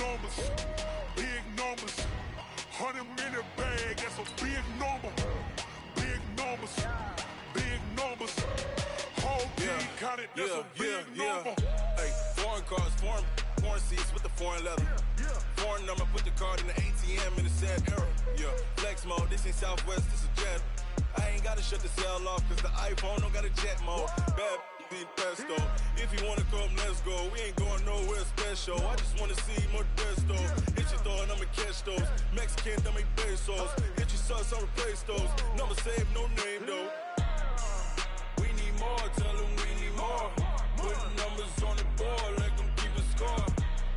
numbers, big numbers. 100 minute bag, that's a big number. Big numbers, big numbers. Whole team counted, that's a big number. Hey, foreign cars, foreign seats with the foreign leather. Foreign number, put the card in the ATM in the sad era. Yeah, flex mode, this ain't Southwest, this is Jet. I ain't gotta shut the cell off, cause the iPhone don't got a jet mode. Bad beat pesto. If you wanna come, let's go. We ain't going nowhere special. I just wanna see more Modesto. Hit your thought, I'ma catch those. Mexican, dummy pesos. Hit your sauce, I'll replace those. Number save, no name though. We need more, tell them we need more. Putting numbers on the board, like them keep a score.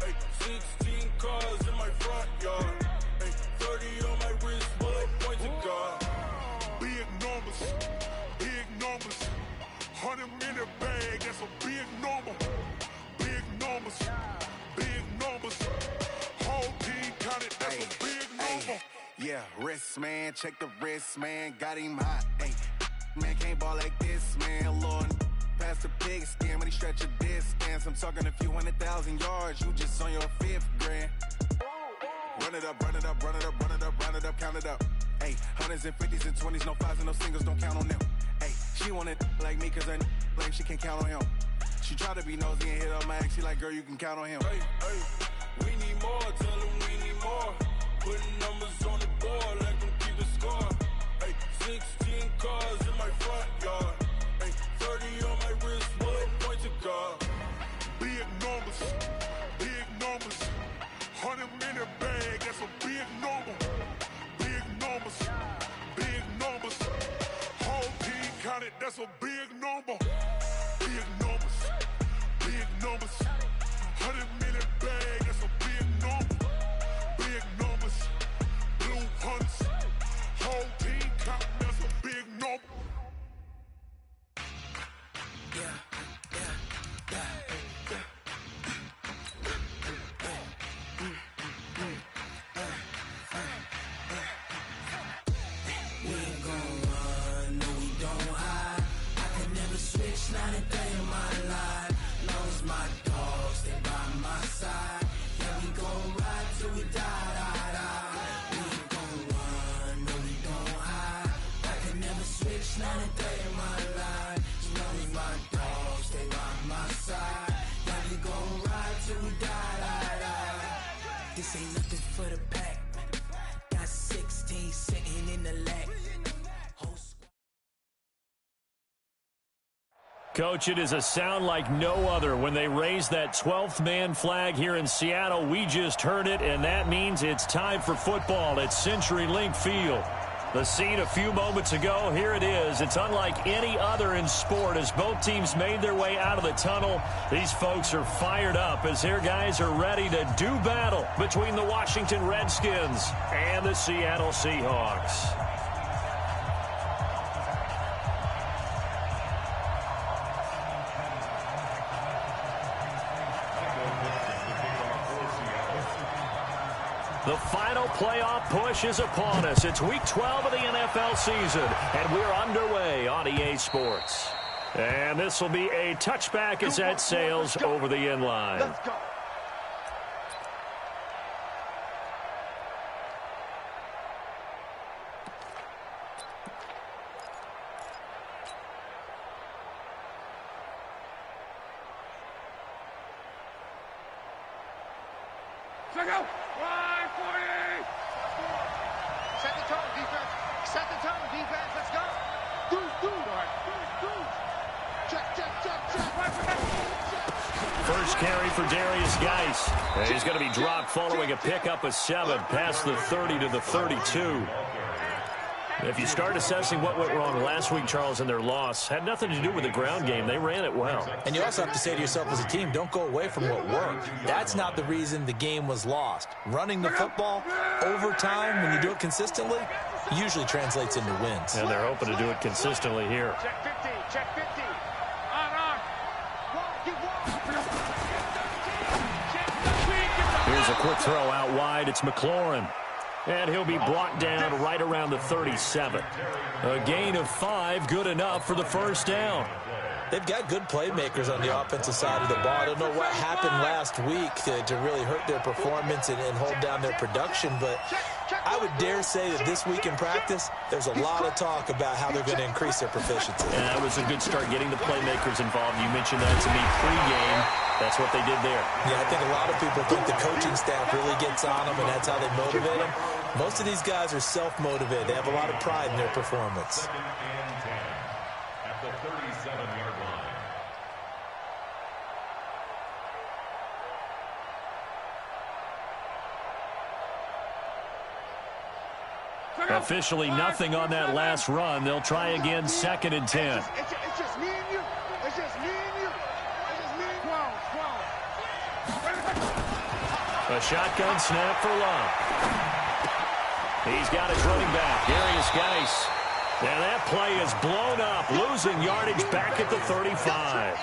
Hey, 16 cars in my front yard. Hey, 30 on my wrist, bullet point to God. Big numbers, big numbers. 100 minute bag, that's a big number. Big numbers, big numbers. Whole team counted, that's a big number. Yeah, wrist man, check the wrist man, got him hot. Ay, man can't ball like this, man. Lord, past the pig skin when he stretch a distance. I'm talking a few 100,000 yards, you just on your 5th grand. Run it up, run it up, run it up, run it up, run it up, count it up. Ay, 100s and 50s and 20s, no 5s and no singles, don't count on them. Ay, she want it like me cause her like she can't count on him. She try to be nosy and hit up my ex, she like, girl, you can count on him. Hey, hey, we need more, tell them we need more. Putting numbers on the board, like them keep the score. Hey, 16 cars in my front yard. Hey, 30 on my wrist, bullet point to God. Big numbers, big numbers. 100 minute bag, that's a big number. Big numbers, big numbers. Whole team counted, that's a big number. Big numbers, big numbers. 100 minute bag, that's a big number. Big numbers, blue hunts. Whole team counted, that's a big number. Not a day in my life, long as my dogs stay by my side. Yeah, we gon' ride till we die. We ain't gon' run, no we don't hide. I can never switch, not a day in my life, as long as my dogs stay by my side. Yeah, we gon' ride till we die. This ain't nothing for the pack. Got 16 sitting in the lap. Coach, it is a sound like no other when they raise that 12th man flag here in Seattle. We just heard it, and that means it's time for football at CenturyLink Field. The scene a few moments ago, here it is. It's unlike any other in sport as both teams made their way out of the tunnel. These folks are fired up as their guys are ready to do battle between the Washington Redskins and the Seattle Seahawks. The final playoff push is upon us. It's Week 12 of the NFL season, and we're underway on EA Sports. And this will be a touchback as that sails over the end line. Let's go. Check out. Set the tone, defense. Set the tone, defense. Let's go. Check. First carry for Darius Geis. He's going to be dropped following a pickup of 7 past the 30 to the 32. If you start assessing what went wrong last week, Charles, in their loss, had nothing to do with the ground game. They ran it well. And you also have to say to yourself as a team, don't go away from what worked. That's not the reason the game was lost. Running the football, overtime, when you do it consistently, usually translates into wins. And they're hoping to do it consistently here. Check 50. Check 50. On. Here's a quick throw out wide. It's McLaurin. And he'll be brought down right around the 37. A gain of 5, good enough for the first down. They've got good playmakers on the offensive side of the ball. I don't know what happened last week to really hurt their performance and hold down their production, but I would dare say that this week in practice, there's a lot of talk about how they're going to increase their proficiency. And that was a good start getting the playmakers involved. You mentioned that to me pregame. That's what they did there. Yeah, I think a lot of people think the coaching staff really gets on them, and that's how they motivate them. Most of these guys are self-motivated. They have a lot of pride in their performance. At the 37-yard line. Officially nothing on that last run. They'll try again, 2nd and 10. It's just me and you. It's just me and you. It's just me and you. A shotgun snap for Love. He's got his running back, Darius Geis. And that play is blown up, losing yardage back at the 35.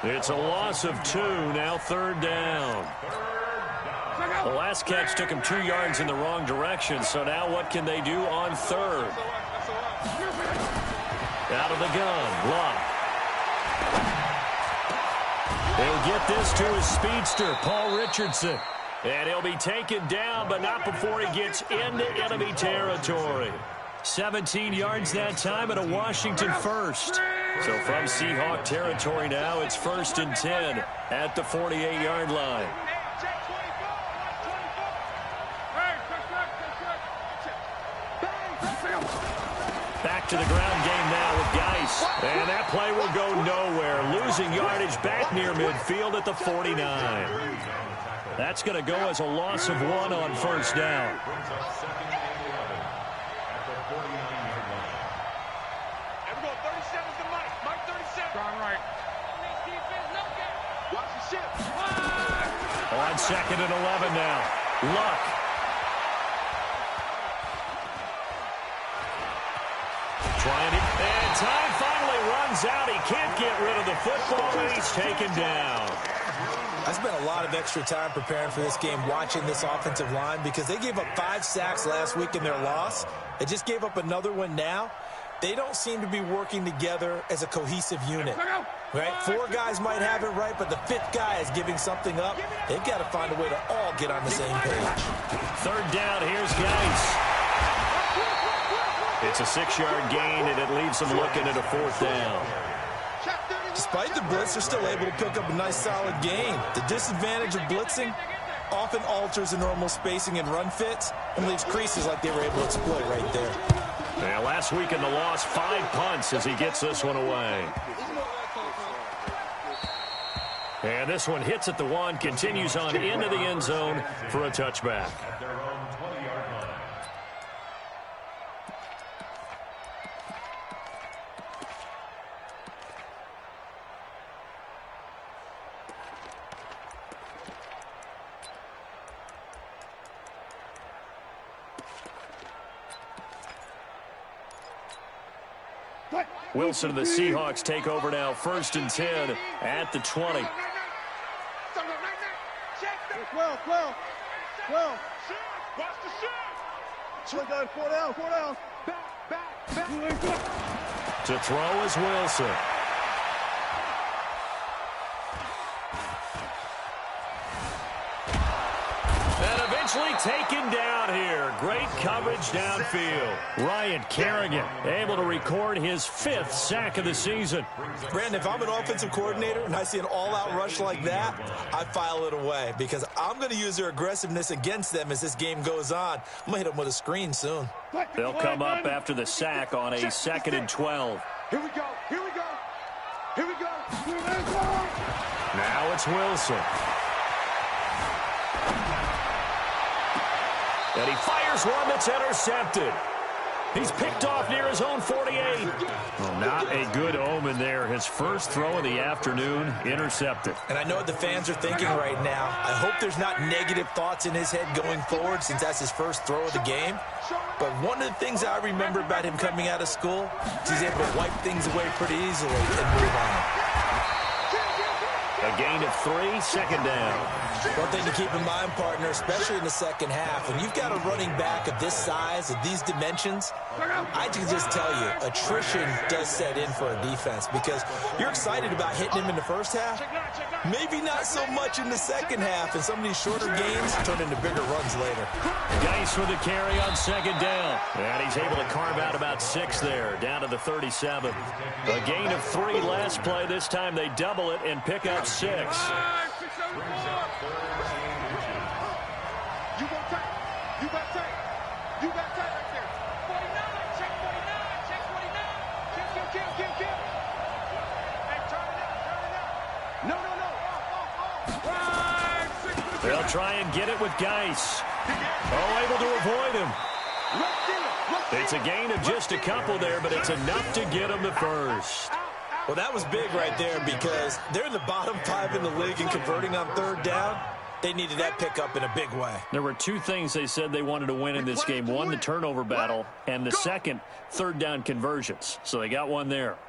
It's a loss of 2, now 3rd down. The last catch took him 2 yards in the wrong direction, so now what can they do on 3rd? Out of the gun, Love. They'll get this to his speedster, Paul Richardson. And he'll be taken down, but not before he gets into enemy territory. 17 yards that time and a Washington first. So from Seahawk territory now, it's 1st and 10 at the 48-yard line. Back to the ground game now with Geis. And that play will go nowhere. Losing yardage back near midfield at the 49. That's going to go as a loss of 1 on 1st down. On 2nd and 11 now. Luck. Trying it. And time finally runs out. He can't get rid of the football, and he's taken down. I spent a lot of extra time preparing for this game, watching this offensive line, because they gave up 5 sacks last week in their loss. They just gave up another one now. They don't seem to be working together as a cohesive unit. Right? 4 guys might have it right, but the 5th guy is giving something up. They've got to find a way to all get on the same page. 3rd down, here's Geis. It's a 6-yard gain, and it leaves them looking at a 4th down. Despite the blitz, they're still able to pick up a nice, solid gain. The disadvantage of blitzing often alters the normal spacing and run fits and leaves creases like they were able to exploit right there. Yeah, last week in the loss, 5 punts as he gets this one away. And this one hits at the 1, continues on into the end zone for a touchback. Wilson and the Seahawks take over now, 1st and 10 at the 20. Well. Watch the shot. 4 down. Back. To throw is Wilson. And eventually taken down here. Great coverage downfield. Ryan Kerrigan able to record his 5th sack of the season. Brandon, if I'm an offensive coordinator and I see an all-out rush like that, I file it away because I'm going to use their aggressiveness against them as this game goes on. I'm going to hit them with a screen soon. They'll come up after the sack on a 2nd and 12. Here we go. Now it's Wilson. And he fires one that's intercepted. He's picked off near his own 48. Well, not a good omen there. His first throw of the afternoon, intercepted. And I know what the fans are thinking right now. I hope there's not negative thoughts in his head going forward since that's his first throw of the game. But one of the things I remember about him coming out of school is he's able to wipe things away pretty easily and move on. gain of 3, second down. One thing to keep in mind, partner, especially in the second half, when you've got a running back of this size, of these dimensions, I can just tell you, attrition does set in for a defense because you're excited about hitting him in the first half. Maybe not so much in the second half, and some of these shorter gains turn into bigger runs later. Geis with the carry on second down. And he's able to carve out about 6 there, down to the 37. A gain of 3 last play. This time they double it and pick up 6. You got tight. You got tight right there. 49, check 49, check 49. Kill. Hey, turn it up. No. They'll try and get it with Geis. Oh, able to avoid him. It's a gain of just a couple there, but it's enough to get him the first. Well, that was big right there because they're in the bottom 5 in the league and converting on third down. They needed that pickup in a big way. There were 2 things they said they wanted to win in this game. One, the turnover battle, and the second, third down conversions. So they got one there.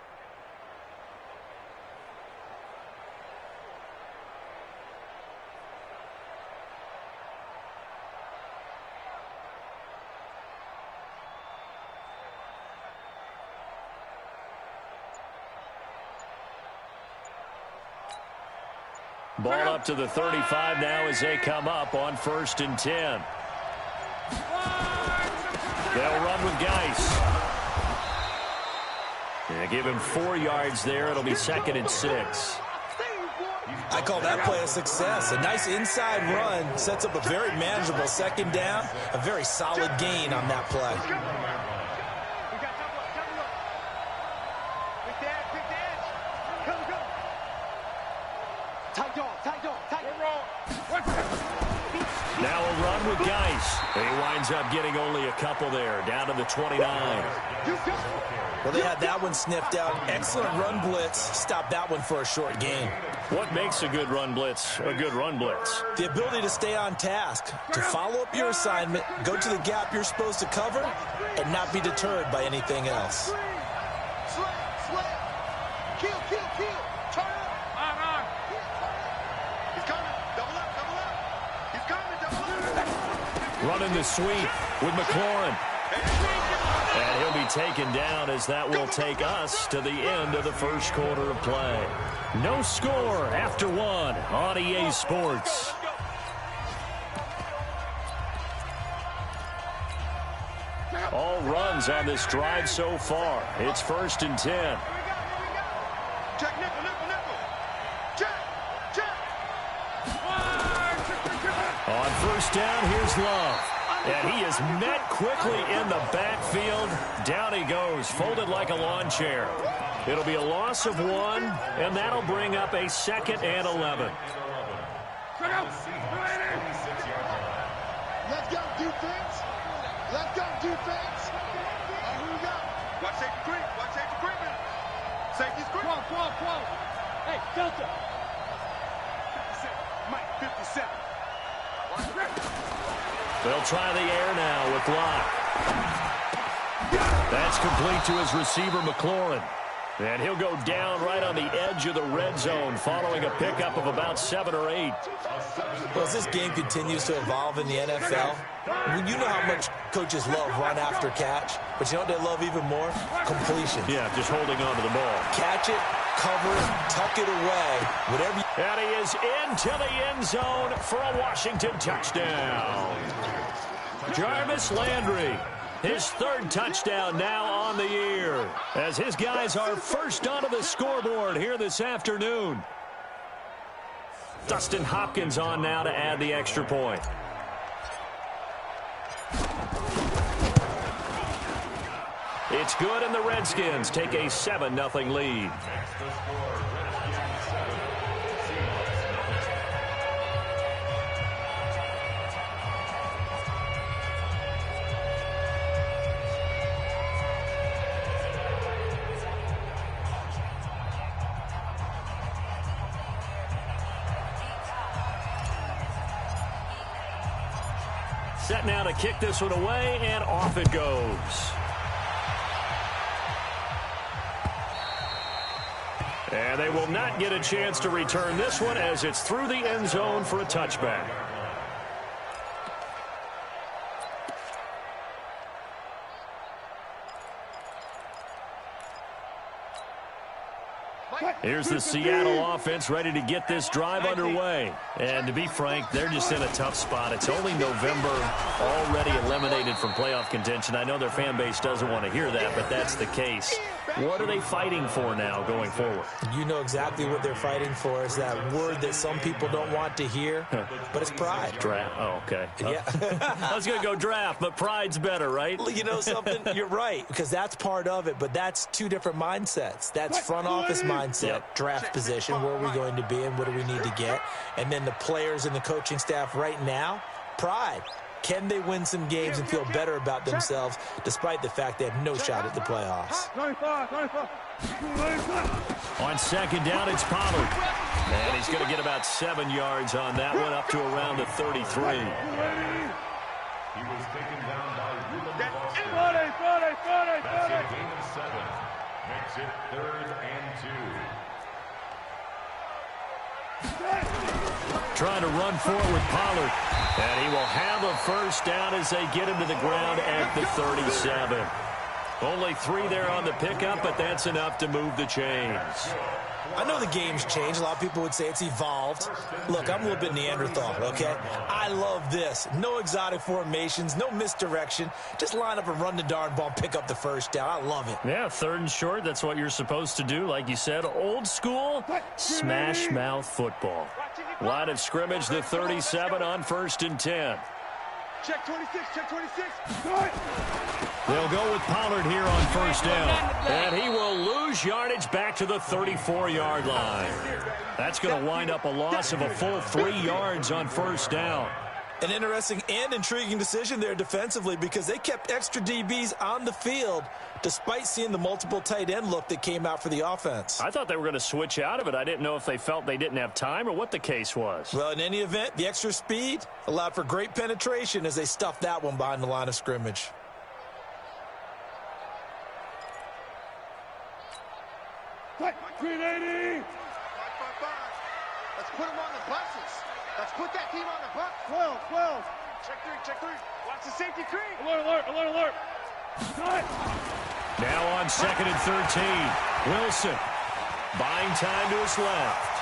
Ball up to the 35 now as they come up on 1st and 10. They'll run with Geis. They give him 4 yards there. It'll be 2nd and 6. I call that play a success. A nice inside run sets up a very manageable second down. A very solid gain on that play. Now a run with Geis. He winds up getting only a couple there, down to the 29. Well, they had that one sniffed out. Excellent run blitz. Stopped that one for a short gain. What makes a good run blitz a good run blitz? The ability to stay on task, to follow up your assignment, go to the gap you're supposed to cover, and not be deterred by anything else. Kill. Turn up. On. He's coming. Double up. He's coming. Double up. Running the sweep with McLaurin. And he'll be taken down as that will take us to the end of the first quarter of play. No score after 1 on EA Sports. All runs on this drive so far. It's 1st and 10. Check nickel. Check. On 1st down, here's Love. And he is met quickly in the backfield. Down he goes, folded like a lawn chair. It'll be a loss of 1, and that'll bring up a 2nd and 11. Let's go, defense. Who we got? Watch safety creep. Safety's creep. Quo. Hey, Delta. 57. Mike, 57. They'll try the air now with Locke. That's complete to his receiver, McLaurin. And he'll go down right on the edge of the red zone following a pickup of about 7 or 8. Well, as this game continues to evolve in the NFL, you know how much coaches love run after catch, but you know what they love even more? Completion. Yeah, just holding on to the ball. Catch it, cover it, tuck it away, whatever you... And he is into the end zone for a Washington touchdown. Jarvis Landry, his 3rd touchdown now on the year, as his guys are first onto the scoreboard here this afternoon. Dustin Hopkins on now to add the extra point. It's good, and the Redskins take a 7-0 lead. Set now to kick this one away, and off it goes. And they will not get a chance to return this one as it's through the end zone for a touchback. Here's the Seattle offense ready to get this drive underway. And to be frank, they're just in a tough spot. It's only November, already eliminated from playoff contention. I know their fan base doesn't want to hear that, but that's the case. What are they fighting for now going forward? You know exactly what they're fighting for. Is that word that some people don't want to hear, but it's pride. Draft. Oh, okay. Yeah. I was going to go draft, but pride's better, right? You know something? You're right, because that's part of it, but that's two different mindsets. That's front office mindset, draft position, where are we going to be and what do we need to get? And then the players and the coaching staff right now, pride. Can they win some games and feel better about themselves despite the fact they have no shot at the playoffs? On second down, it's Pollard. And he's going to get about 7 yards on that one, up to around the 33. He was taken down by Ruben Foster. That's a gain of 7. Makes it 3rd and 2. Trying to run forward with Pollard. And he will have a first down as they get him to the ground at the 37. Only 3 there on the pickup, but that's enough to move the chains. I know the game's changed. A lot of people would say it's evolved. Look, I'm a little bit Neanderthal, okay? I love this. No exotic formations, no misdirection. Just line up and run the darn ball and pick up the first down. I love it. Yeah, 3rd and short, that's what you're supposed to do. Like you said, old school, smash mouth football. Line of scrimmage, the 37 on 1st and 10. Check 26, check 26. They'll go with Pollard here on 1st down. And he will lose yardage back to the 34-yard line. That's going to wind up a loss of a full 3 yards on 1st down. An interesting and intriguing decision there defensively because they kept extra DBs on the field despite seeing the multiple tight end look that came out for the offense. I thought they were going to switch out of it. I didn't know if they felt they didn't have time or what the case was. Well, in any event, the extra speed allowed for great penetration as they stuffed that one behind the line of scrimmage. Green 80. Let's put them on the buses. Let's put that team on the bus. 12. Check 3. Watch the safety creep. Alert. Now on 2nd and 13. Wilson buying time to his left.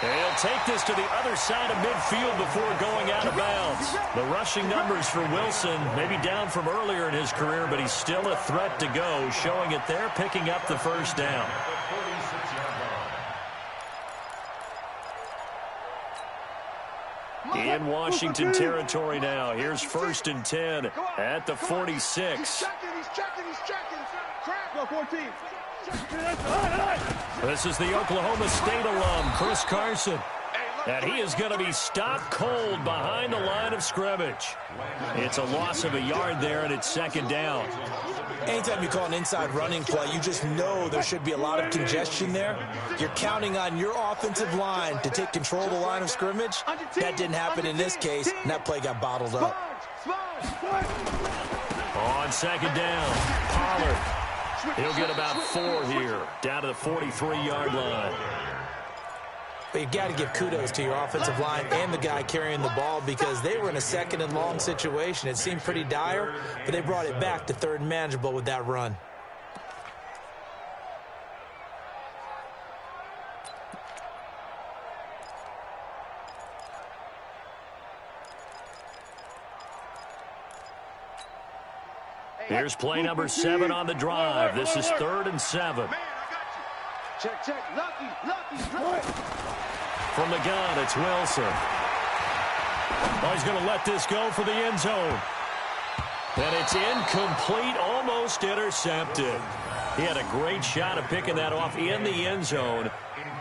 And he'll take this to the other side of midfield before going out of bounds. The rushing numbers for Wilson maybe down from earlier in his career, but he's still a threat to go, showing it there, picking up the 1st down. In Washington territory now. Here's 1st and 10 at the 46. He's checking. Crap. 14. This is the Oklahoma State alum, Chris Carson. And he is going to be stopped cold behind the line of scrimmage. It's a loss of a yard there, and it's 2nd down. Anytime you call an inside running play, you just know there should be a lot of congestion there. You're counting on your offensive line to take control of the line of scrimmage. That didn't happen in this case, and that play got bottled up. On 2nd down, Pollard. He'll get about 4 here, down to the 43-yard line. But you've got to give kudos to your offensive line and the guy carrying the ball because they were in a 2nd and long situation. It seemed pretty dire, but they brought it back to 3rd and manageable with that run. Here's play number 7 on the drive. This is 3rd and 7. Check. Lucky. From the gun, it's Wilson. Oh, he's going to let this go for the end zone. And it's incomplete, almost intercepted. He had a great shot of picking that off in the end zone.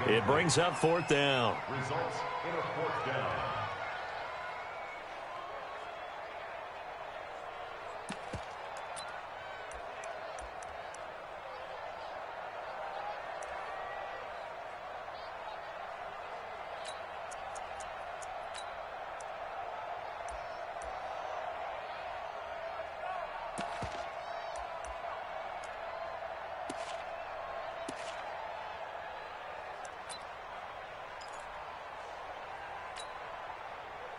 It brings up 4th down. Results in a 4th down.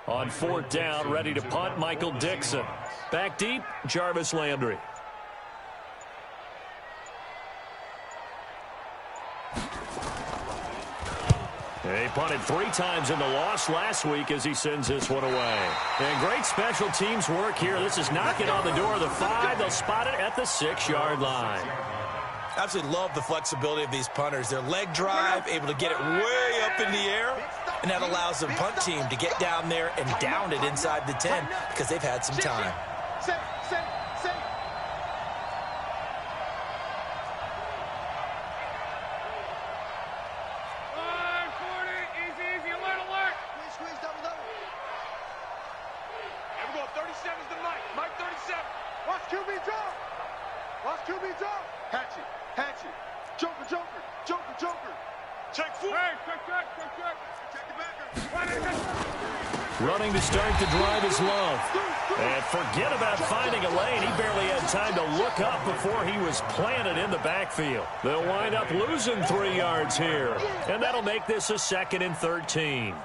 On 4th down, ready to punt, Michael Dixon. Back deep, Jarvis Landry. He punted 3 times in the loss last week as he sends this one away. And great special teams work here. This is knocking on the door of the 5. They'll spot it at the 6-yard line. Absolutely love the flexibility of these punters. Their leg drive, able to get it way up in the air, and that allows the punt team to get down there and down it inside the 10 because they've had some time. Running to start the drive is Love. And forget about finding a lane. He barely had time to look up before he was planted in the backfield. They'll wind up losing 3 yards here. And that'll make this a 2nd and 13.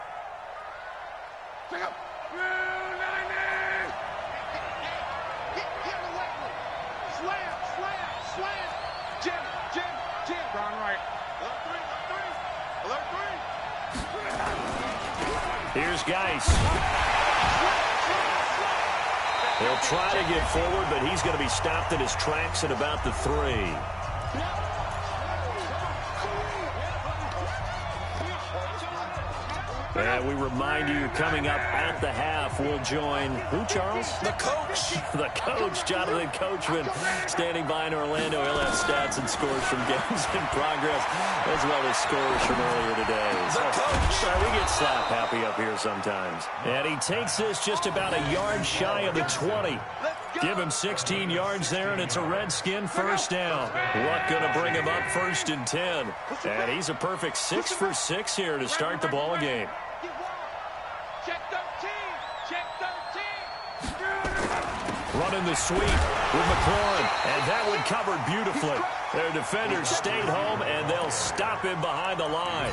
Here's Geis. He'll try to get forward, but he's going to be stopped in his tracks at about the 3. And we remind you, coming up at the half, we'll join who, Charles? The coach. The coach, Jonathan Coachman, standing by in Orlando. He'll have stats and scores from games in progress, as well as scores from earlier today. The coach. We get slap happy up here sometimes. And he takes this just about a yard shy of the 20. Give him 16 yards there, and it's a Redskin 1st down. Luck going to bring him up 1st and 10. And he's a perfect 6 for 6 here to start the ball game. Check 13. Check 13. Running the sweep with McLaurin, and that one covered beautifully. Their defenders stayed home, and they'll stop him behind the line.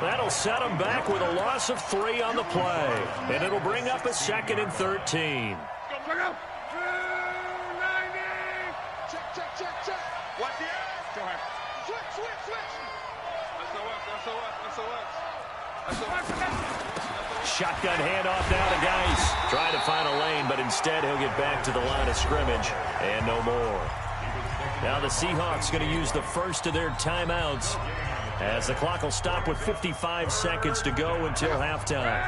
That'll set them back with a loss of 3 on the play, and it'll bring up a 2nd and 13. Go. Check. Watch the air. Go ahead. Switch. SOS. Shotgun handoff now to Geis. Trying to find a lane, but instead he'll get back to the line of scrimmage, and no more. Now the Seahawks going to use the first of their timeouts, as the clock will stop with 55 seconds to go until halftime.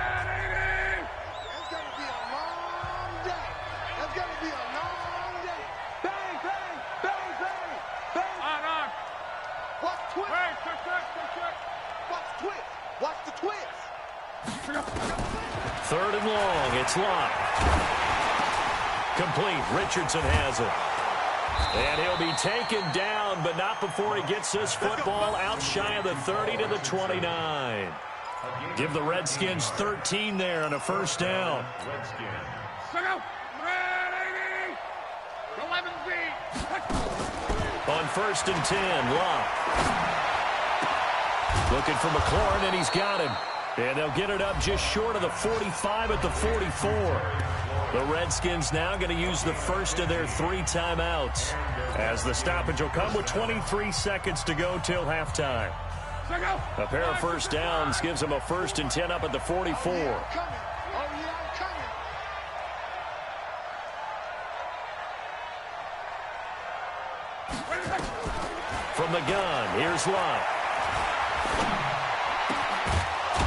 Third and long, it's locked. Complete, Richardson has it. And he'll be taken down, but not before he gets this football out shy of the 30 to the 29. Give the Redskins 13 there on a 1st down. 11 feet. On 1st and 10, Locke. Looking for McLaurin, and he's got him. And they'll get it up just short of the 45 at the 44. The Redskins now going to use the first of their 3 timeouts, as the stoppage will come with 23 seconds to go till halftime. A pair of 1st downs gives them a 1st and 10 up at the 44. From the gun, here's Locke.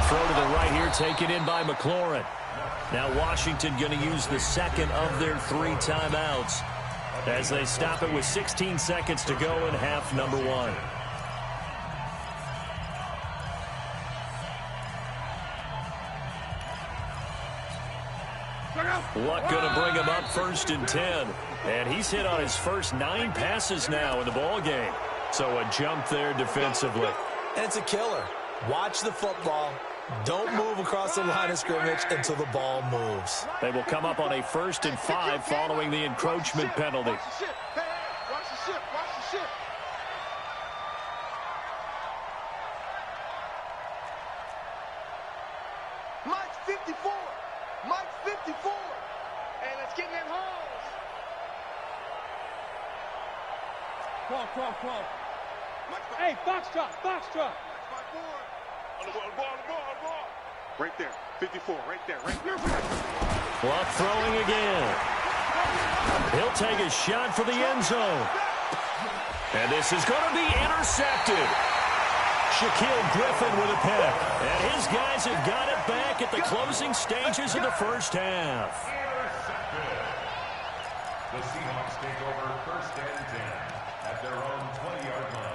Throw to the right here, taken in by McLaurin. Now Washington going to use the 2nd of their 3 timeouts, as they stop it with 16 seconds to go in half number 1. Luck going to bring him up 1st and 10. And he's hit on his first 9 passes now in the ball game. So a jump there defensively. And it's a killer. Watch the football. Don't move across the line of scrimmage until the ball moves. They will come up on a 1st and 5 following the encroachment penalty. Watch the ship. Watch the ship. Mike 54. Hey, box drop. On the ball. Right there, 54, right there. Clock throwing again. He'll take a shot for the end zone. And this is going to be intercepted. Shaquille Griffin with a pick. And his guys have got it back at the closing stages of the first half. Intercepted. The Seahawks take over 1st and 10 at their own 20-yard line.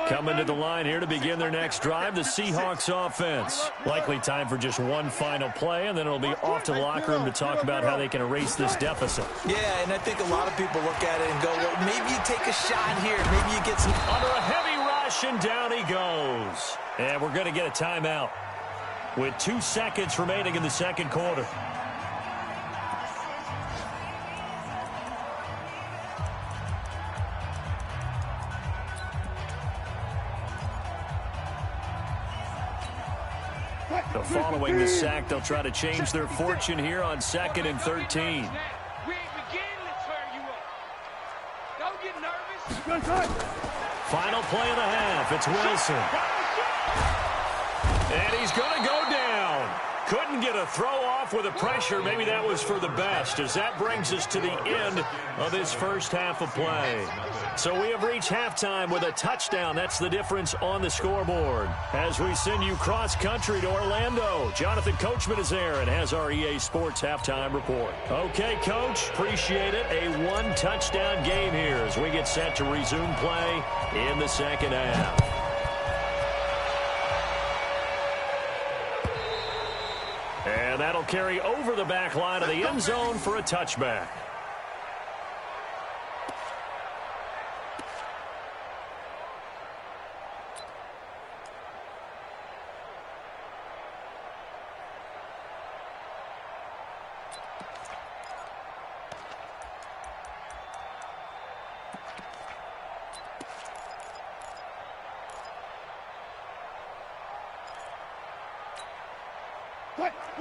Coming to the line here to begin their next drive, the Seahawks offense. Likely time for just one final play, and then it'll be off to the locker room to talk about how they can erase this deficit. Yeah, and I think a lot of people look at it and go, well, maybe you take a shot here. Maybe you get some... Under a heavy rush, and down he goes. And we're going to get a timeout with 2 seconds remaining in the second quarter. So following the sack, they'll try to change their fortune here on 2nd and 13. We ain't beginning to turn you up. Don't get nervous. Final play of the half. It's Wilson. And he's going to go down. Couldn't get a throw off with the pressure. Maybe that was for the best, as that brings us to the end of this first half of play. So we have reached halftime with a touchdown. That's the difference on the scoreboard. As we send you cross-country to Orlando, Jonathan Coachman is there and has our EA Sports halftime report. Okay, Coach, appreciate it. A one-touchdown game here as we get set to resume play in the second half. And that'll carry over the back line of the end zone for a touchback.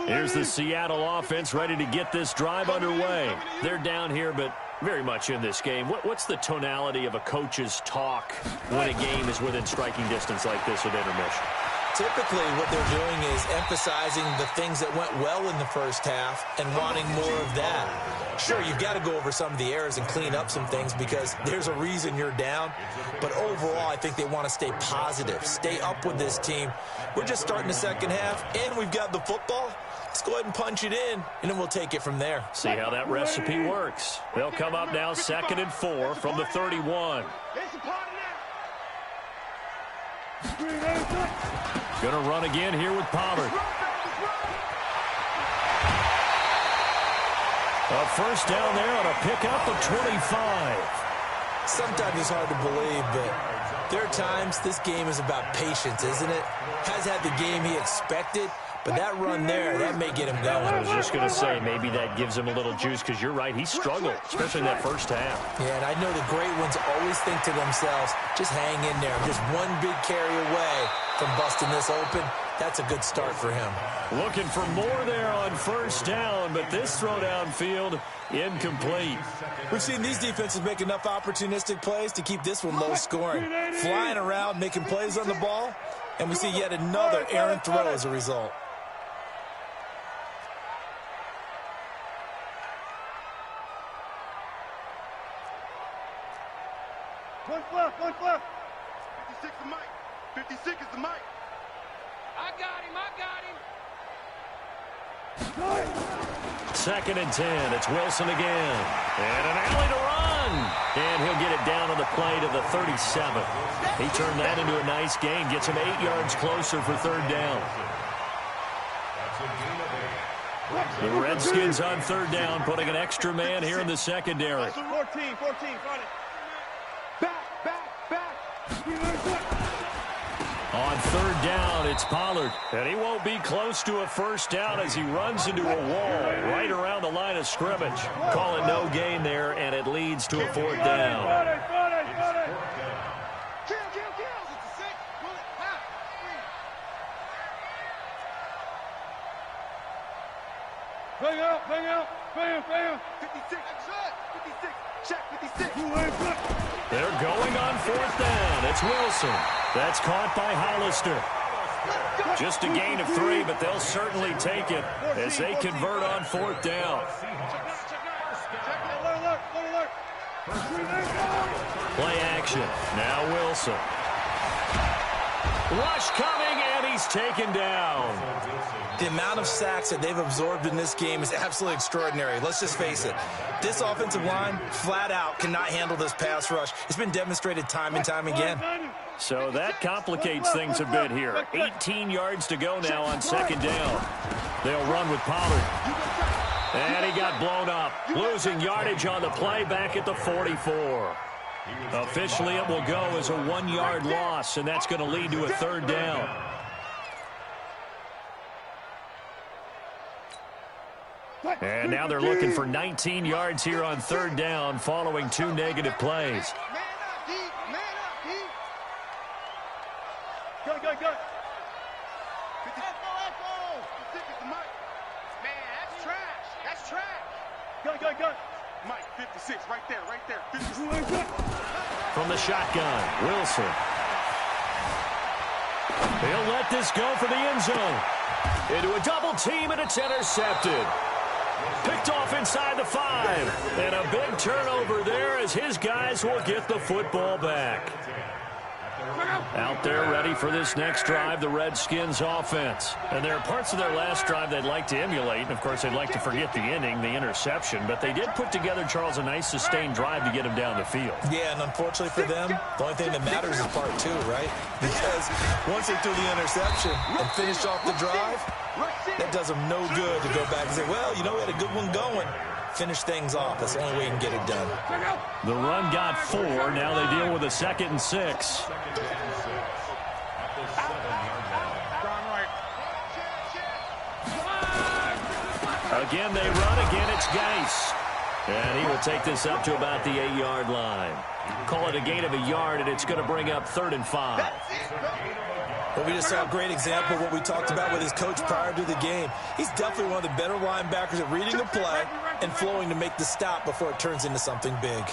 Here's the Seattle offense ready to get this drive underway. They're down here, but very much in this game. What's the tonality of a coach's talk when a game is within striking distance like this at intermission? Typically, what they're doing is emphasizing the things that went well in the first half and wanting more of that. Sure, you've got to go over some of the errors and clean up some things because there's a reason you're down. But overall, I think they want to stay positive, stay up with this team. We're just starting the second half, and we've got the football. Let's go ahead and punch it in, and then we'll take it from there. See how that recipe works. They'll come up now 2nd and 4 from the 31. Going to run again here with Pollard. A first down there on a pickup of 25. Sometimes it's hard to believe, but there are times this game is about patience, isn't it? Has had the game he expected, but that run there, that may get him going. I was just going to say, maybe that gives him a little juice, because you're right, he struggled, especially in that first half. Yeah, and I know the great ones always think to themselves, just hang in there. I'm just one big carry away from busting this open. That's a good start for him. Looking for more there on first down, but this throw downfield, incomplete. We've seen these defenses make enough opportunistic plays to keep this one low scoring. Flying around, making plays on the ball, and we see yet another errant throw as a result. One left. 56 is Mike. 56 is the Mike. I got him. 2nd and 10. It's Wilson again. And an alley to run. And he'll get it down on the play to the 37. He turned that into a nice gain. Gets him 8 yards closer for 3rd down. The Redskins on 3rd down, putting an extra man here in the secondary. 14, front it. Back. On 3rd down, it's Pollard. And he won't be close to a first down as he runs into a wall right around the line of scrimmage. Call it no gain there, and it leads to a 4th down. Bang out. Bam. 56. 56. Check 56. They're going on 4th down. It's Wilson. That's caught by Hollister. Just a gain of 3, but they'll certainly take it as they convert on 4th down. Play action. Now Wilson. Rush coming, and he's taken down. The amount of sacks that they've absorbed in this game is absolutely extraordinary. Let's just face it. This offensive line, flat out, cannot handle this pass rush. It's been demonstrated time and time again. So that complicates things a bit here. 18 yards to go now on 2nd down. They'll run with Pollard. And he got blown up, losing yardage on the play back at the 44. Officially, it will go as a 1-yard loss, and that's going to lead to a 3rd down. And now they're looking for 19 yards here on 3rd down following 2 negative plays. Go. That's trash. Go. Mike, 56, right there. 56. From the shotgun, Wilson. He'll let this go for the end zone. Into a double team, and it's intercepted. Picked off inside the 5. And a big turnover there as his guys will get the football back. Out there ready for this next drive, the Redskins offense. And there are parts of their last drive they'd like to emulate. And, of course, they'd like to forget the inning, the interception. But they did put together, Charles, a nice sustained drive to get him down the field. Yeah, and unfortunately for them, the only thing that matters is part 2, right? Because once they threw the interception and finished off the drive, that does them no good to go back and say, well, you know, we had a good one going. Finish things off. That's the only way you can get it done. The run got 4. Now they deal with a 2nd and 6. Again, they run. Again, it's Geis. And he will take this up to about the 8-yard line. Call it a gain of a yard, and it's going to bring up 3rd and 5. Well, we just saw a great example of what we talked about with his coach prior to the game. He's definitely one of the better linebackers at reading the play and flowing to make the stop before it turns into something big.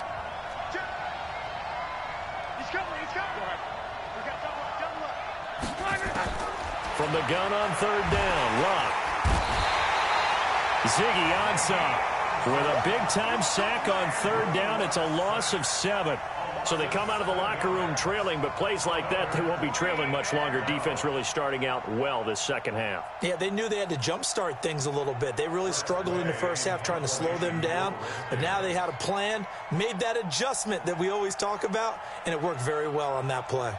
From the gun on 3rd down, Luck. Ziggy Ansah with a big-time sack on 3rd down. It's a loss of 7. So they come out of the locker room trailing, but plays like that, they won't be trailing much longer. Defense really starting out well this 2nd half. Yeah, they knew they had to jumpstart things a little bit. They really struggled in the first half trying to slow them down, but now they had a plan, made that adjustment that we always talk about, and it worked very well on that play.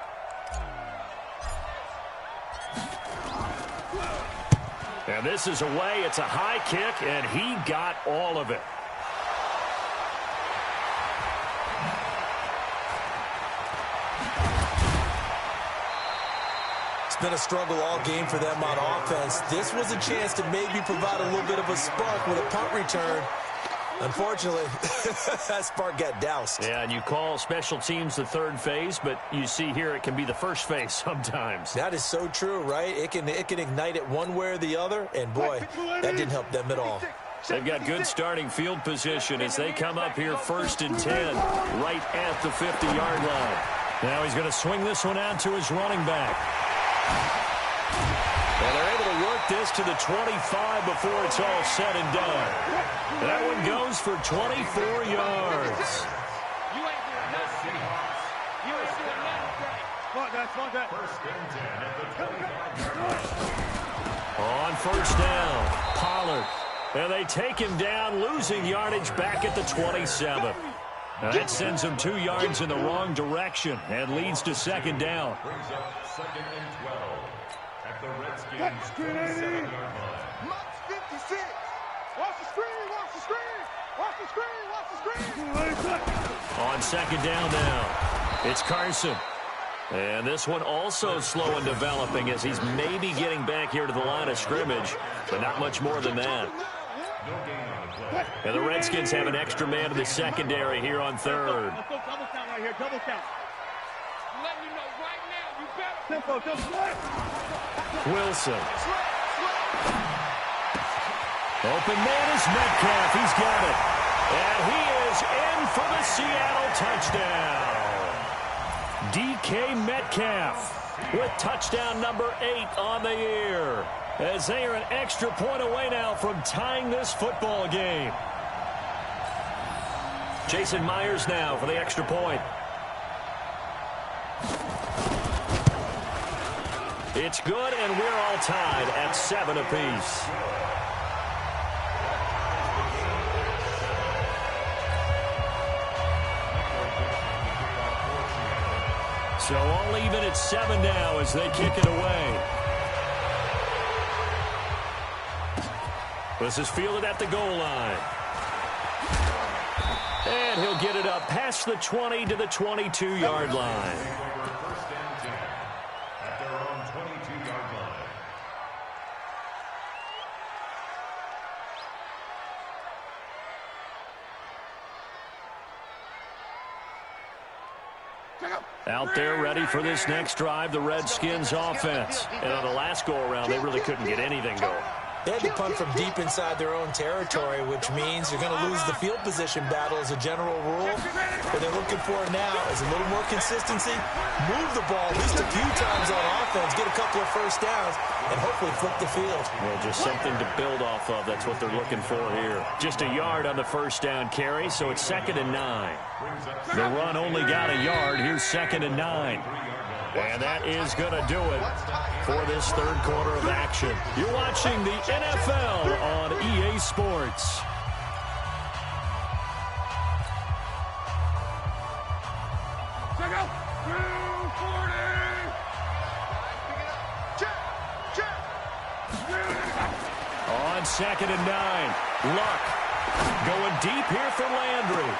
And this is away. It's a high kick, and he got all of it. It's been a struggle all game for them on offense. This was a chance to maybe provide a little bit of a spark with a punt return. Unfortunately, that spark got doused. Yeah, and you call special teams the 3rd phase, but you see here it can be the 1st phase sometimes. That is so true, right? It can ignite it one way or the other, and boy, that didn't help them at all. They've got good starting field position as they come up here 1st and 10, right at the 50-yard line. Now he's going to swing this one out to his running back. And they're able to work this to the 25 before it's all said and done. That one goes for 24 yards. You ain't doing nothing. You ain't doing nothing. Fuck that. On 1st down, Pollard. And they take him down, losing yardage back at the 27. Now that sends him 2 yards in the wrong direction and leads to 2nd down. Brings up 2nd and 12 at the Redskins 27-yard line. Max 56. Watch the screen. On 2nd down now, it's Carson. And this one also slow in developing as he's maybe getting back here to the line of scrimmage, but not much more than that. And the Redskins have an extra man in the secondary here on 3rd. Let's go double count right here. Double count. I'm letting you know right now, you better. Tempo, Wilson. Open man is Metcalf. He's got it. And he is in for the Seattle touchdown. DK Metcalf with touchdown number 8 on the year, as they are an extra point away now from tying this football game. Jason Myers now for the extra point. It's good, and we're all tied at 7 apiece. So all even at 7 now as they kick it away. This is fielded at the goal line. And he'll get it up past the 20 to the 22-yard line. At their own 22-yard line. Out there ready for this next drive, the Redskins offense. And on the last go-around, they really couldn't get anything going. They had to punt from deep inside their own territory, which means you're going to lose the field position battle as a general rule. What they're looking for now is a little more consistency, move the ball at least a few times on offense, get a couple of first downs, and hopefully flip the field. Well, just something to build off of. That's what they're looking for here. Just a yard on the first down carry, so it's 2nd and 9. The run only got a yard. Here's 2nd and 9. And that is going to do it for this third quarter of action. You're watching the NFL on EA Sports. Check out. 240. Check. On 2nd and 9, Luck going deep here for Landry.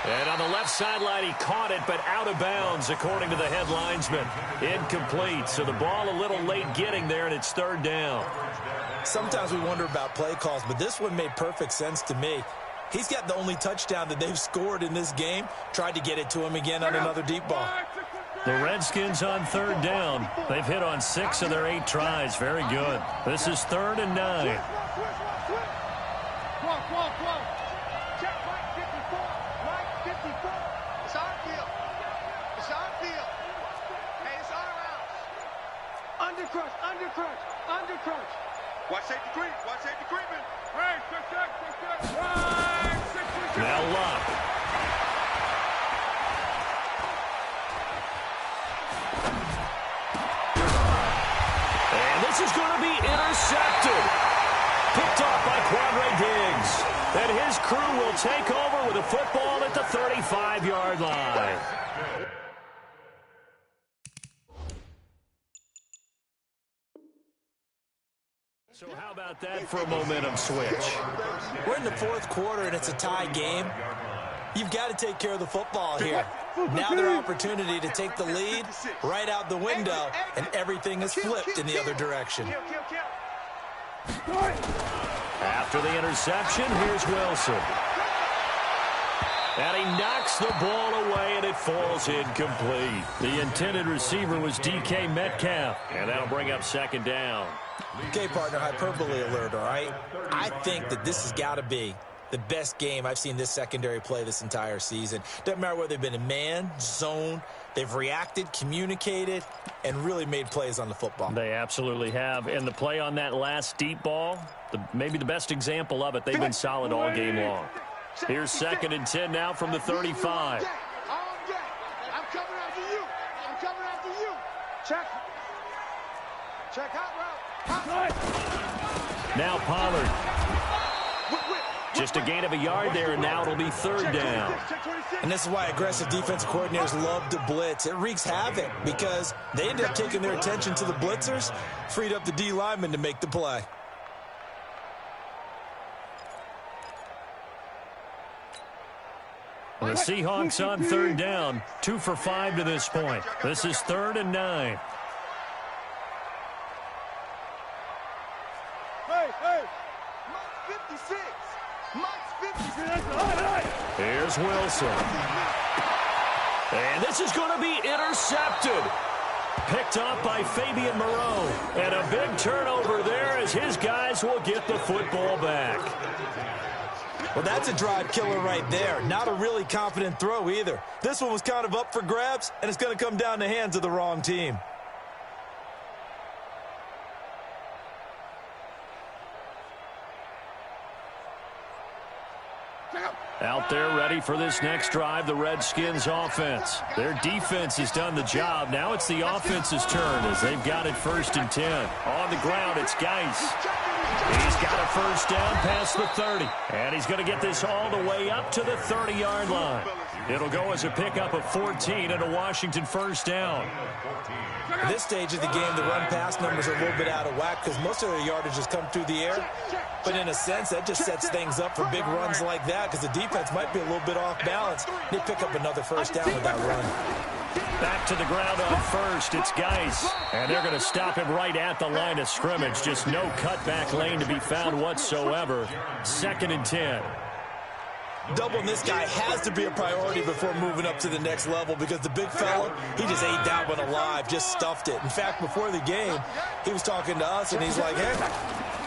And on the left sideline, he caught it, but out of bounds, according to the head linesman. Incomplete, so the ball a little late getting there, and it's 3rd down. Sometimes we wonder about play calls, but this one made perfect sense to me. He's got the only touchdown that they've scored in this game. Tried to get it to him again on another deep ball. The Redskins on 3rd down. They've hit on 6 of their 8 tries. Very good. This is 3rd and 9. Check right 54. Right 54. It's our field. It's our field. Hey, it's our house. Undercrush. Watch safety creep. Hey, check. Right, 6. Now Luck. And this is going to be intercepted. Picked off by Quandre Diggs. And his crew will take over with a football at the 35-yard line. So how about that for a momentum switch? We're in the 4th quarter, and it's a tie game. You've got to take care of the football here. Now their opportunity to take the lead right out the window, and everything is flipped in the other direction. After the interception, here's Wilson. And he knocks the ball away, and it falls incomplete. The intended receiver was DK Metcalf, and that'll bring up 2nd down. Okay, partner, hyperbole alert, all right? I think that this has got to be the best game I've seen this secondary play this entire season. Doesn't matter whether they've been in man, zone, they've reacted, communicated, and really made plays on the football. They absolutely have. And the play on that last deep ball, maybe the best example of it, they've been solid all game long. Here's 2nd and 10 now from the 35. I'm coming after you. Check out route. Now Pollard. Just a gain of a yard there, and now it'll be 3rd down. And this is why aggressive defensive coordinators love to blitz. It wreaks havoc because they end up taking their attention to the blitzers, freed up the D lineman to make the play. The Seahawks on 3rd down, 2 for 5 to this point. This is 3rd and 9. Hey, Mike 56. Here's Wilson. And this is going to be intercepted. Picked up by Fabian Moreau. And a big turnover there as his guys will get the football back. Well, that's a drive killer right there. Not a really confident throw either. This one was kind of up for grabs, and it's going to come down the hands of the wrong team. Out there ready for this next drive, the Redskins offense. Their defense has done the job. Now it's the offense's turn as they've got it 1st and 10. On the ground, it's Geis. He's got a first down past the 30. And he's going to get this all the way up to the 30-yard line. It'll go as a pickup of 14 and a Washington first down. At this stage of the game, the run-pass numbers are a little bit out of whack because most of their yardage has come through the air. But in a sense, that just sets things up for big runs like that because the defense might be a little bit off balance. They pick up another first down with that run. Back to the ground on first. It's Geis. And they're going to stop him right at the line of scrimmage. Just no cutback lane to be found whatsoever. 2nd and 10. Doubling this guy has to be a priority before moving up to the next level because the big fella, he just ate that one alive, just stuffed it. In fact, before the game, he was talking to us, and he's like, hey,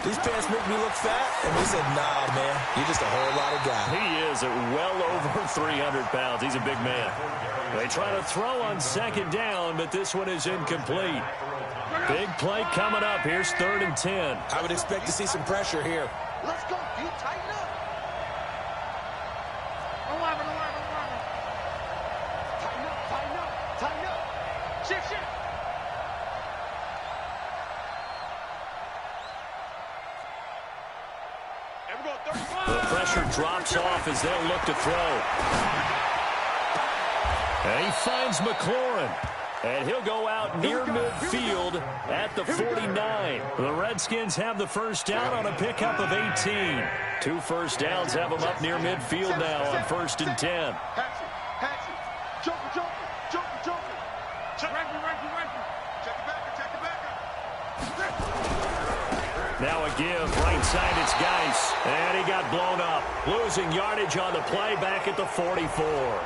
these pants make me look fat. And we said, nah, man, you're just a whole lot of guy. He is at well over 300 pounds. He's a big man. They try to throw on 2nd down, but this one is incomplete. Big play coming up. Here's 3rd and 10. I would expect to see some pressure here. Let's go. You tighten up. 11. Tighten up. Shift. There we go. 35. The pressure drops off as they'll look to throw. And he finds McLaurin. And he'll go out near midfield at the 49. The Redskins have the first down on a pickup of 18. 2 first downs have them up near midfield now on 1st and 10. Hatchet. Joker. Check it back. Now a give. Right side, it's Geis. And he got blown up. Losing yardage on the play back at the 44.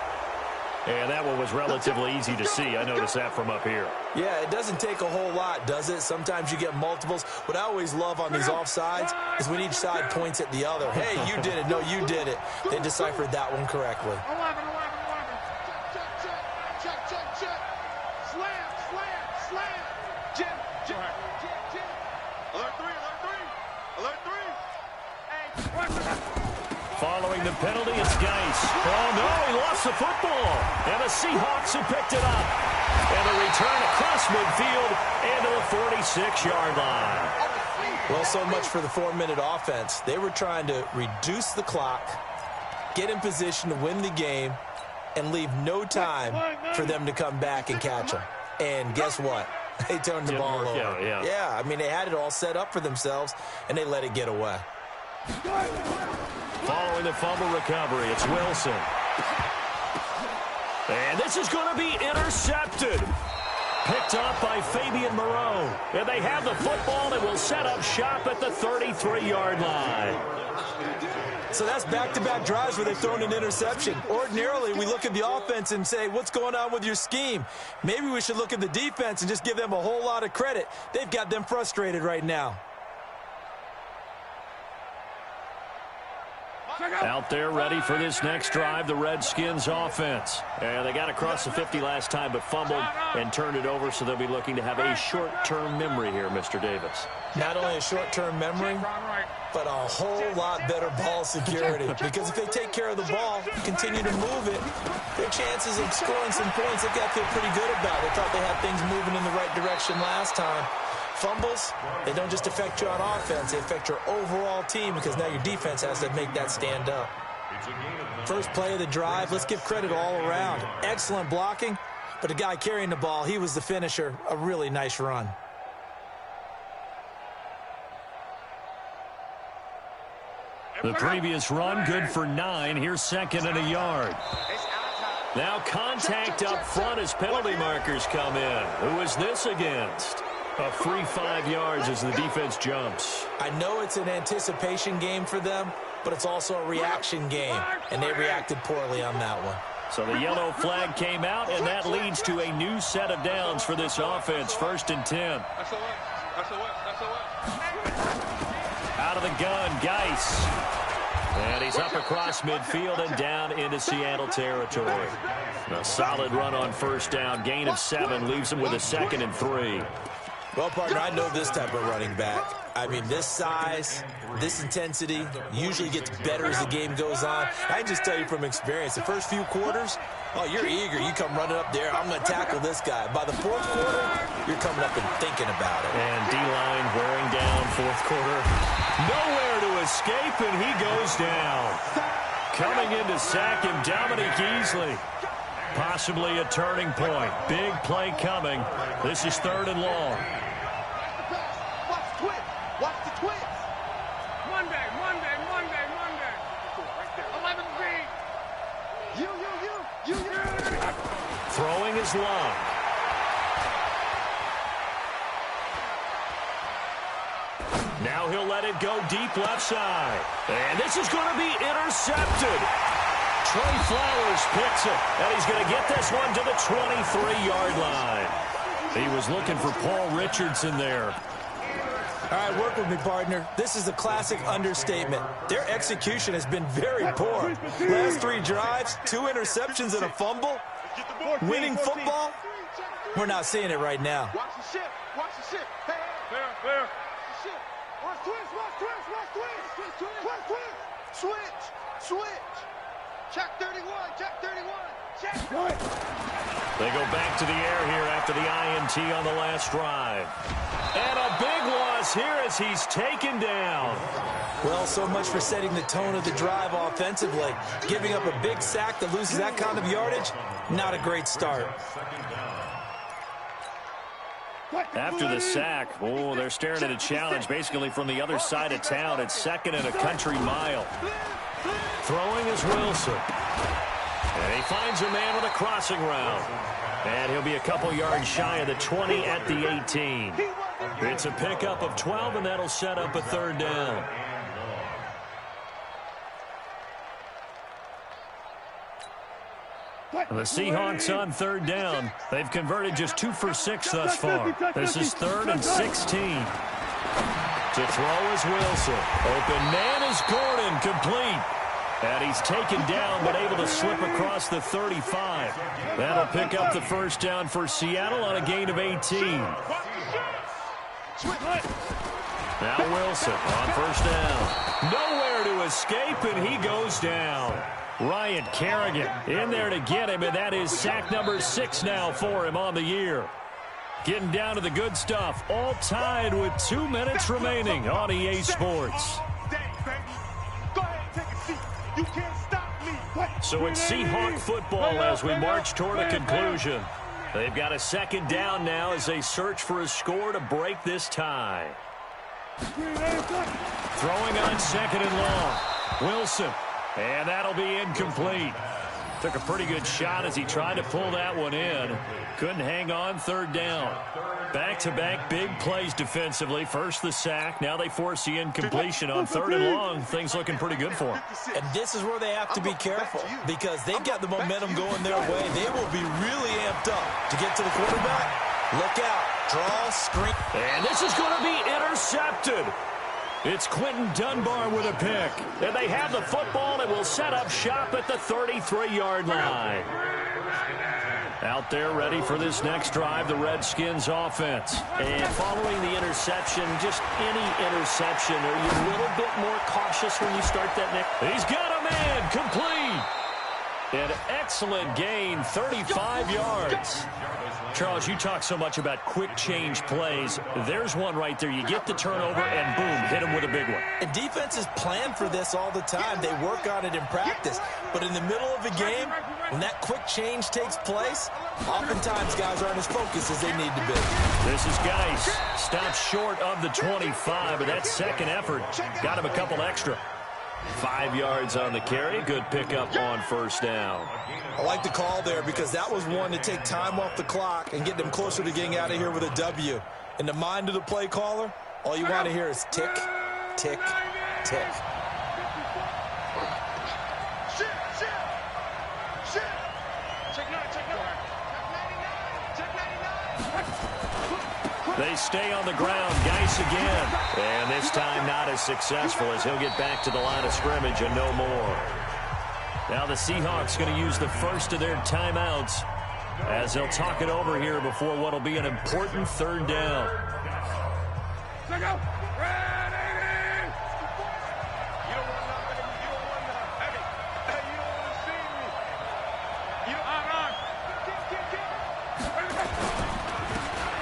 And that one was relatively easy to see. I noticed that from up here. Yeah, it doesn't take a whole lot, does it? Sometimes you get multiples. What I always love on these offsides is when each side points at the other. Hey, you did it. No, you did it. They deciphered that one correctly. 11. Check. Slam. Jim. Alert 3. Following the penalty, it's Geis. Oh, no, he lost the football. And the Seahawks have picked it up. And a return across midfield into the 46-yard line. Well, so much for the 4-minute offense. They were trying to reduce the clock, get in position to win the game, and leave no time for them to come back and catch them. And guess what? They turned the ball over. Yeah, I mean, they had it all set up for themselves, and they let it get away. Following the fumble recovery, it's Wilson. And this is going to be intercepted. Picked up by Fabian Moreau. And they have the football and will set up shop at the 33-yard line. So that's back-to-back drives where they've thrown an interception. Ordinarily, we look at the offense and say, what's going on with your scheme? Maybe we should look at the defense and just give them a whole lot of credit. They've got them frustrated right now. Out there ready for this next drive, the Redskins offense. And they got across the 50 last time, but fumbled and turned it over, so they'll be looking to have a short-term memory here, Mr. Davis. Not only a short-term memory, but a whole lot better ball security. Because if they take care of the ball, continue to move it, their chances of scoring some points, they've got to feel pretty good about it. They thought they had things moving in the right direction last time. Fumbles, they don't just affect you on offense, they affect your overall team because now your defense has to make that stand up. First play of the drive, let's give credit all around. Excellent blocking, but the guy carrying the ball, he was the finisher. A really nice run. The previous run, good for 9. Here's 2nd and a yard. Now contact up front as penalty markers come in. Who is this against? A free 5 yards as the defense jumps. I know it's an anticipation game for them, but it's also a reaction game, and they reacted poorly on that one. So the yellow flag came out, and that leads to a new set of downs for this offense. 1st and 10. Out of the gun, Geis. And he's up across midfield and down into Seattle territory. A solid run on 1st down. Gain of 7 leaves him with a 2nd and 3. Well, partner, I know this type of running back. I mean, this size, this intensity usually gets better as the game goes on. I can just tell you from experience, the first few quarters, oh, you're eager. You come running up there, I'm going to tackle this guy. By the 4th quarter, you're coming up and thinking about it. And D-line wearing down 4th quarter. Nowhere to escape, and he goes down. Coming in to sack him, Dominic Easley. Possibly a turning point. Big play coming. This is 3rd and long. Watch the twins. Monday. 11B. You. Throwing is long. Now he'll let it go deep left side. And this is going to be intercepted. Trey Flowers picks it, and he's going to get this one to the 23-yard line. He was looking for Paul Richardson there. All right, work with me, partner. This is a classic understatement. Their execution has been very poor. Last 3 drives, 2 interceptions and a fumble. Winning football? We're not seeing it right now. Watch the ship. Hey. Fair. Watch twins. Switch. Check 31. They go back to the air here after the INT on the last drive. And a big loss here as he's taken down. Well, so much for setting the tone of the drive offensively. Giving up a big sack that loses that kind of yardage, not a great start. After the sack, they're staring at a challenge basically from the other side of town. It's 2nd and a country mile. Throwing is Wilson. And he finds a man with a crossing route. And he'll be a couple yards shy of the 20 at the 18. It's a pickup of 12, and that'll set up a 3rd down. The Seahawks on 3rd down. They've converted just 2 for 6 thus far. This is 3rd and 16. To throw is Wilson. Open man is Gordon, complete. And he's taken down, but able to slip across the 35. That'll pick up the 1st down for Seattle on a gain of 18. Now Wilson on 1st down. Nowhere to escape, and he goes down. Ryan Kerrigan in there to get him, and that is sack number 6 now for him on the year. Getting down to the good stuff, all tied with 2 minutes remaining on EA Sports. So it's Seahawk football as we march toward a conclusion. They've got a 2nd down now as they search for a score to break this tie. Throwing on 2nd and long. Wilson. And that'll be incomplete. Took a pretty good shot as he tried to pull that one in. Couldn't hang on 3rd down. Back-to-back big plays defensively. First the sack. Now they force the incompletion on 3rd and long. Things looking pretty good for them. And this is where they have to be careful because they've got the momentum going their way. They will be really amped up to get to the quarterback. Look out. Draw, screen. And this is going to be intercepted. It's Quentin Dunbar with a pick. And they have the football and will set up shop at the 33-yard line. Out there ready for this next drive, the Redskins offense. And following the interception, just any interception, are you a little bit more cautious when you start that next? He's got a man, complete. An excellent gain, 35 yards. Charles, you talk so much about quick change plays. There's one right there. You get the turnover and boom, hit him with a big one. And defenses plan for this all the time. They work on it in practice. But in the middle of a game, when that quick change takes place, oftentimes guys aren't as focused as they need to be. This is Geis. Stops short of the 25, but that second effort got him a couple extra. 5 yards on the carry. Good pickup on 1st down. I like the call there because that was one to take time off the clock and get them closer to getting out of here with a W. In the mind of the play caller, all you want to hear is tick, tick, tick. They stay on the ground. Geis again. And this time not as successful as he'll get back to the line of scrimmage and no more. Now the Seahawks going to use the first of their timeouts as they'll talk it over here before what will be an important third down.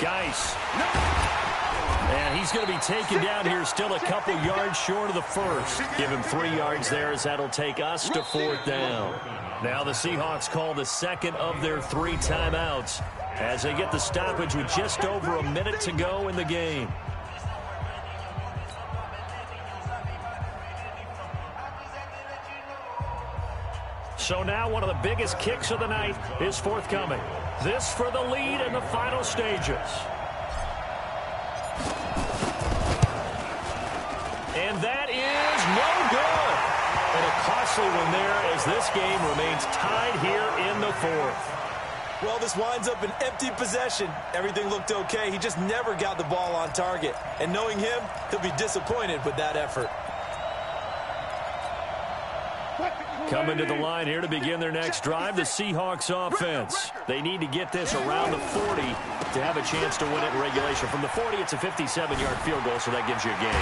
Geis. And he's going to be taken down here still a couple yards short of the first. Give him 3 yards there as that'll take us to fourth down. Now the Seahawks call the second of their 3 timeouts as they get the stoppage with just over a minute to go in the game. So now one of the biggest kicks of the night is forthcoming. This for the lead in the final stages. And that is no good. And a costly one there as this game remains tied here in the fourth. Well, this winds up an empty possession. Everything looked okay. He just never got the ball on target. And knowing him, he'll be disappointed with that effort. Coming to the line here to begin their next drive, the Seahawks offense. They need to get this around the 40 to have a chance to win it in regulation. From the 40, it's a 57-yard field goal, so that gives you a gauge.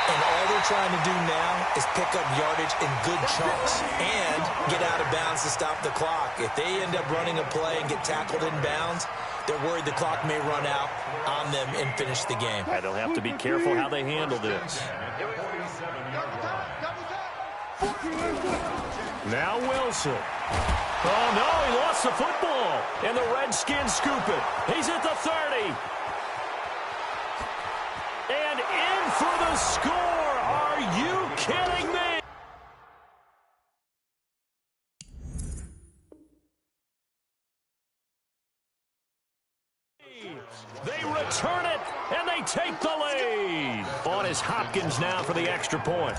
And all they're trying to do now is pick up yardage in good chunks and get out of bounds to stop the clock. If they end up running a play and get tackled in bounds, they're worried the clock may run out on them and finish the game. And they'll have to be careful how they handle this. Now Wilson. Oh, no, he lost the football. And the Redskins scoop it. He's at the 30. And in for the score. Are you kidding me? They return it, and they take the lead. On is Hopkins now for the extra point.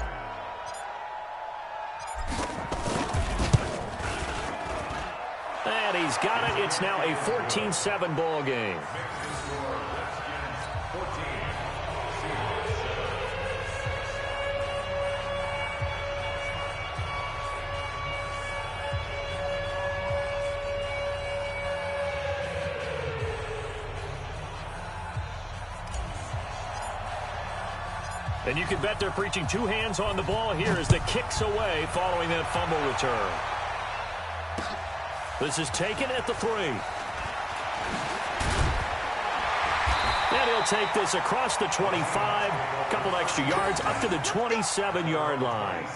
And he's got it. It's now a 14-7 ball game. And you can bet they're preaching 2 hands on the ball here as the kick's away following that fumble return. This is taken at the 3. And he'll take this across the 25, a couple extra yards up to the 27-yard line.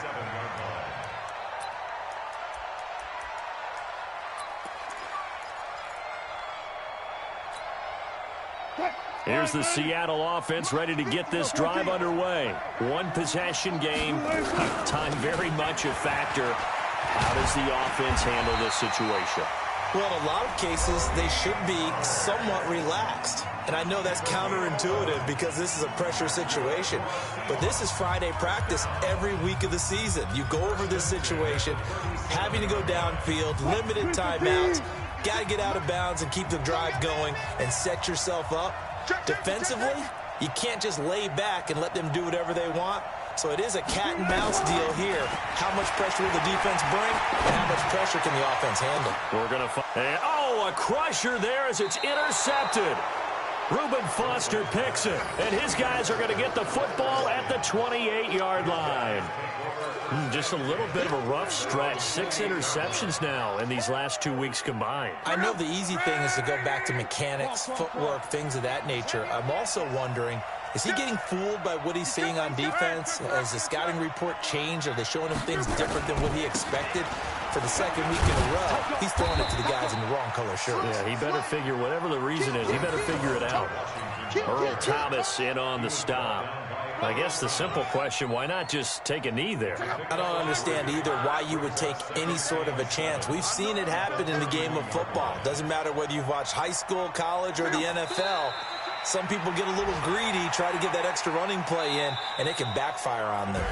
Here's the Seattle offense ready to get this drive underway. 1 possession game, time very much a factor. How does the offense handle this situation? Well, in a lot of cases, they should be somewhat relaxed. And I know that's counterintuitive because this is a pressure situation. But this is Friday practice every week of the season. You go over this situation, having to go downfield, limited timeouts, got to get out of bounds and keep the drive going and set yourself up. Defensively, you can't just lay back and let them do whatever they want. So it is a cat and mouse deal here. How much pressure will the defense bring, and how much pressure can the offense handle? We're going to find. Oh, a crusher there as it's intercepted. Reuben Foster picks it, and his guys are going to get the football at the 28-yard line. Just a little bit of a rough stretch. 6 interceptions now in these last 2 weeks combined. I know the easy thing is to go back to mechanics, footwork, things of that nature. I'm also wondering, is he getting fooled by what he's seeing on defense? Has the scouting report changed? Are they showing him things different than what he expected? For the second week in a row, he's throwing it to the guys in the wrong color shirts. Yeah, he better figure, whatever the reason is, he better figure it out. Earl Thomas in on the stop. I guess the simple question, why not just take a knee there? I don't understand either why you would take any sort of a chance. We've seen it happen in the game of football. Doesn't matter whether you've watched high school, college, or the NFL. Some people get a little greedy, try to get that extra running play in, and it can backfire on them.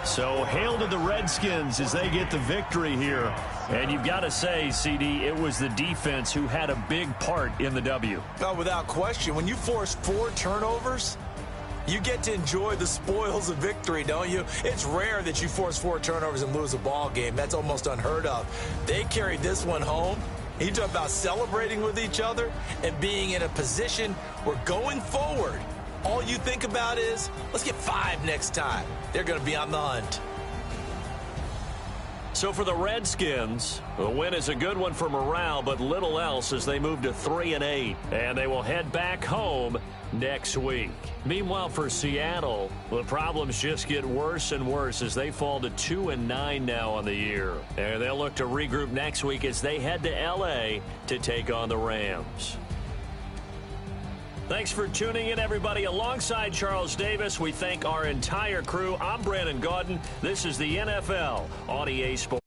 So hail to the Redskins as they get the victory here. And you've got to say, CD, it was the defense who had a big part in the W. Oh, without question. When you force 4 turnovers, you get to enjoy the spoils of victory, don't you? It's rare that you force 4 turnovers and lose a ball game. That's almost unheard of. They carried this one home. You talk about celebrating with each other and being in a position where going forward, all you think about is, let's get 5 next time. They're going to be on the hunt. So for the Redskins, the win is a good one for morale, but little else as they move to 3-8. And they will head back home next week. Meanwhile, for Seattle, the problems just get worse and worse as they fall to 2-9 now on the year. And they'll look to regroup next week as they head to L.A. to take on the Rams. Thanks for tuning in, everybody. Alongside Charles Davis, we thank our entire crew. I'm Brandon Gaudin. This is the NFL on EA Sports.